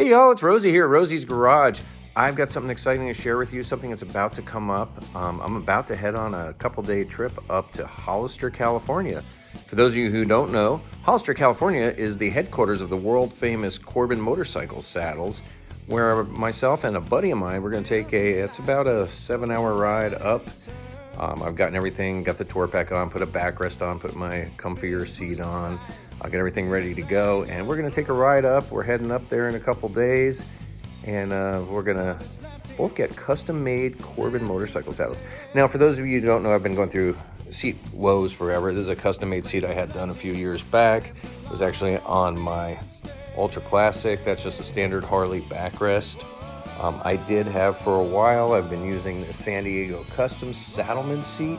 Hey y'all, it's Rosie here, Rosie's Garage. I've got something exciting to share with you, something that's about to come up. I'm about to head on a couple-day trip up to Hollister, California. For those of you who don't know, Hollister, California is the headquarters of the world-famous Corbin Motorcycle Saddles, where myself and a buddy of mine, we're going to take it's about a 7-hour ride up. I've gotten everything, got the tour pack on, put a backrest on, put my comfier seat on. I'll get everything ready to go, and we're going to take a ride up. We're heading up there in a couple days, and we're going to both get custom-made Corbin motorcycle saddles. Now, for those of you who don't know, I've been going through seat woes forever. This is a custom-made seat I had done a few years back. It was actually on my Ultra Classic. That's just a standard Harley backrest. I did have for a while, I've been using the San Diego Custom Saddleman seat.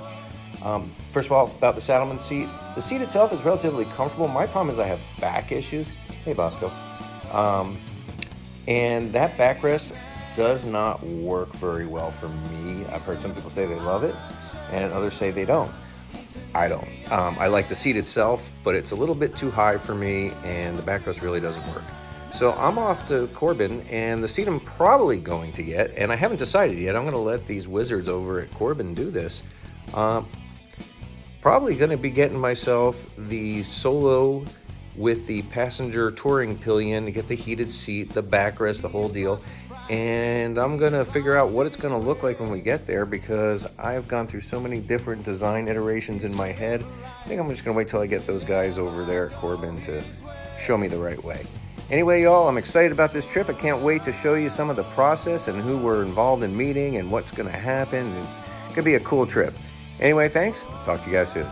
First of all, about the Saddleman seat, the seat itself is relatively comfortable. My problem is I have back issues. Hey, Bosco. And that backrest does not work very well for me. I've heard some people say they love it, and others say they don't. I don't. I like the seat itself, but it's a little bit too high for me, and the backrest really doesn't work. So I'm off to Corbin, and the seat I'm probably going to get, and I haven't decided yet, I'm going to let these wizards over at Corbin do this. Probably going to be getting myself the Solo with the passenger touring pillion to get the heated seat, the backrest, the whole deal. And I'm going to figure out what it's going to look like when we get there, because I've gone through so many different design iterations in my head. I think I'm just going to wait till I get those guys over there at Corbin to show me the right way. Anyway, y'all, I'm excited about this trip. I can't wait to show you some of the process and who we're involved in meeting and what's going to happen. It's going to be a cool trip. Anyway, thanks. Talk to you guys soon.